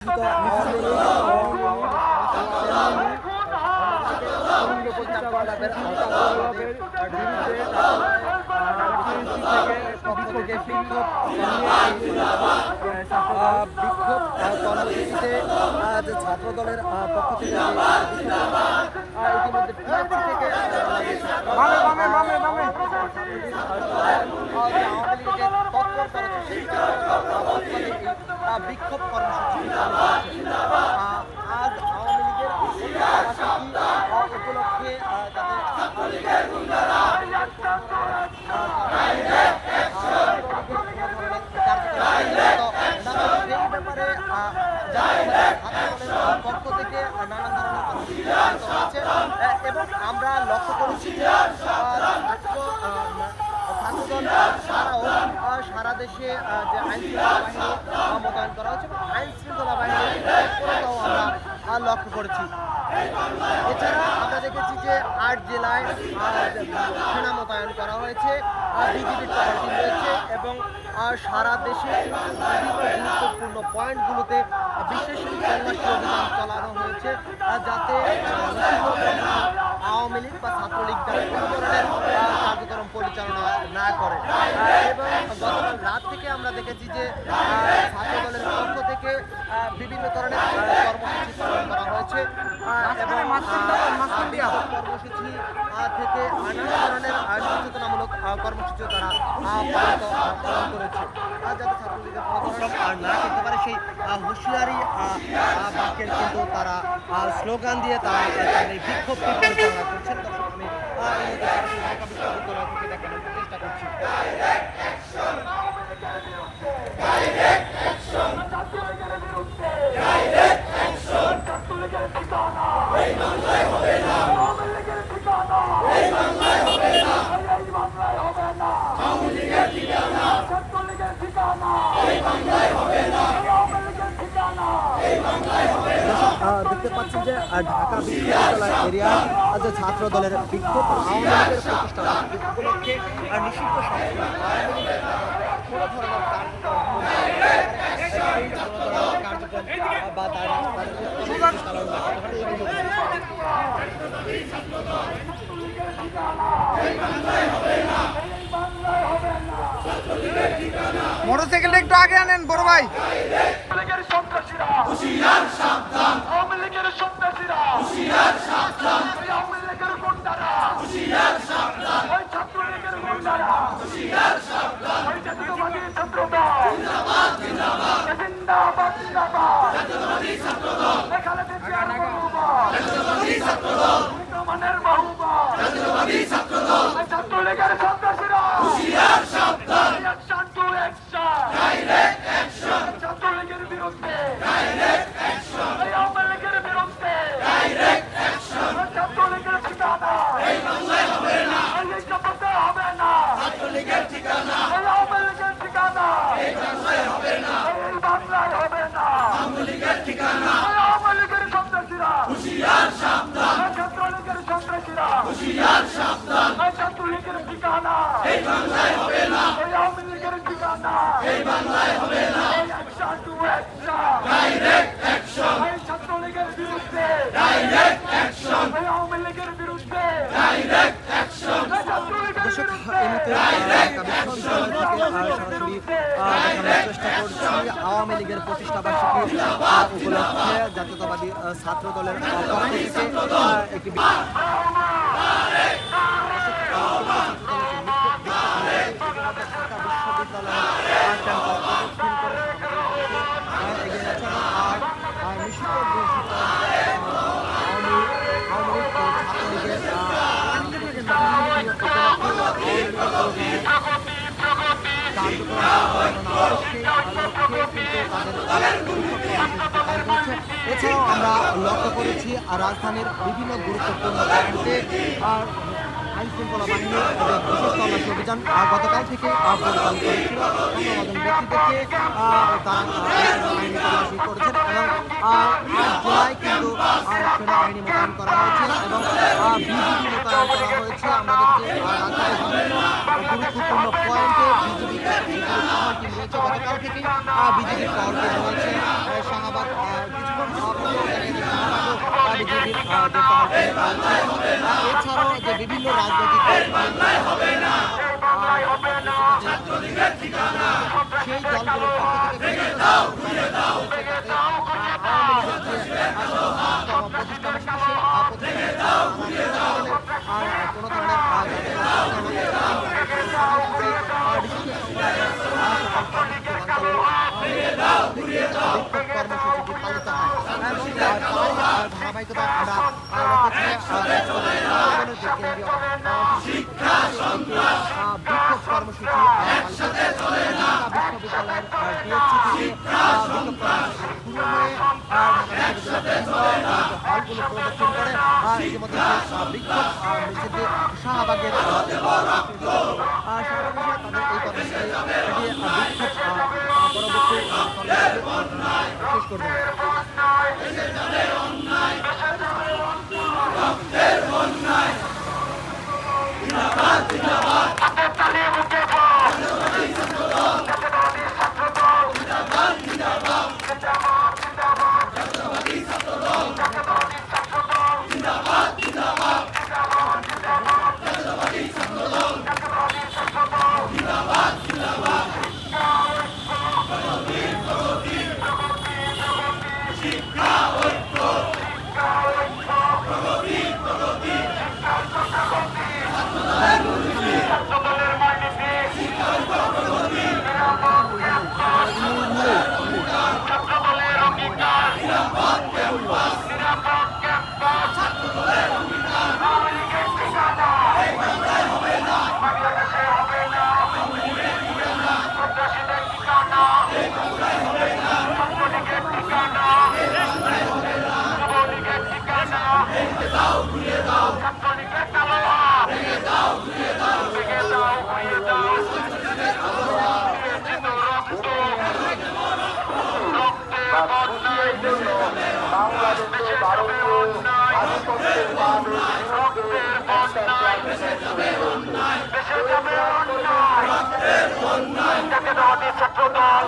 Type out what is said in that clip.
কর্মসূচিতে ছাত্র দলের পক্ষ থেকে ইতিমধ্যে বিক্ষোভ কর্মসূচি আজ আওয়ামী লীগের উপলক্ষে পক্ষ থেকে নানান ধরনের কর্মসূচি এবং আমরা লক্ষ্য করেছি ছাত্রদল ছাড়াও সারা দেশে যে আইন শৃঙ্খলা বাহিনী মোতায়েন করা হচ্ছে এবং আইন শৃঙ্খলা বাহিনীর তৎপরতাও আমরা লক্ষ্য করেছি। এছাড়া আমরা দেখেছি যে ৮ জেলায় সেনা মোতায়েন করা হয়েছে, বিজিবির টহল টিম রয়েছে এবং সারা দেশে বিভিন্ন গুরুত্বপূর্ণ পয়েন্টগুলোতে বিশেষ তল্লাশি অভিযান চালানো হয়েছে যাতে আওয়ামী লীগ বা ছাত্রলীগ যারা কোনো ধরনের কার্যক্রম পরিচালনা না করে। এবং গতকাল রাত থেকে আমরা দেখেছি যে ছাত্র দলের পক্ষ থেকে বিভিন্ন ধরনের কর্মসূচি পালন করা হয়েছে এবং কর্মসূচি থেকে নানা ধরনের সচেতনামূলক কর্মসূচিও তারা পালন করেছে যাতে ছাত্রলীগের কোনো ধরনের না করতে পারে সেই হুঁশিয়ারি বাক্যের কিন্তু তারা স্লোগান দিয়ে তারা এই বিক্ষোভটি পরিচালনা করছেন। দর্শক আমি ঢাকা বিশ্ববিদ্যালয় থেকে দেখানোর চেষ্টা করছি। দেখতে পাচ্ছি যে ঢাকা বিশ্ববিদ্যালয় এরিয়ায় যে ছাত্র দলের বিক্ষোভ আওয়ামী লীগের প্রতিষ্ঠা উপলক্ষে নিষিদ্ধ কোনো ধরনের কার্যক্রম বা মোটরসাইকেলটা একটু আগে আনেন বড় ভাই। আওয়ামী লীগের প্রতিষ্ঠাবার্ষিকী উপলক্ষে জাতীয়তাবাদী ছাত্র দলের একটি এছাড়াও আমরা লক্ষ্য করেছি রাজধানীর বিভিন্ন গুরুত্বপূর্ণ পয়েন্টে আইন শৃঙ্খলা বাহিনীর বিশেষ তল্লাশি অভিযান গতকাল থেকে পরিচালনা করেছিল। ব্যক্তিদেরকে তারা সেনাবাহিনী তল্লাশি করেছেন এবং জেলায় কিন্তু সেনাবাহিনী মোতায়েন করা হয়েছে এবং বিজিবি মোতায়েন করা হয়েছে। আমরা দেখছি রাজধানীর বিভিন্ন গুরুত্বপূর্ণ পয়েন্টে বিজিবির টহল টিম রয়েছে। গতকাল থেকেই বিজিবির টহল টিম রয়েছে শাহবাগ দেখতে পাচ্ছি। এছাড়াও যে বিভিন্ন রাজনৈতিক দল, সেই দলগুলোর পক্ষ থেকে বিভিন্ন আওয়ামী লীগের যে প্রতিষ্ঠান আছে, সেই কোনো ধরনের বিক্ষোভ কর্মসূচিটি পালিত হয় এবং তার ধারাবাহিকতা আমরা বিক্ষোভ কর্মসূচি ঢাকা বিশ্ববিদ্যালয়ের ডিএসসি থেকে বিক্ষোভ কর্মসূচি শুরু হয়ে হলগুলো প্রদর্শন করে ইতিমধ্যে বিক্ষোভ মিছিলটি শাহবাগের তাদের এই কর্মসূচি বিক্ষোভ পরবর্তী শেষ করবে। ছাত্র দল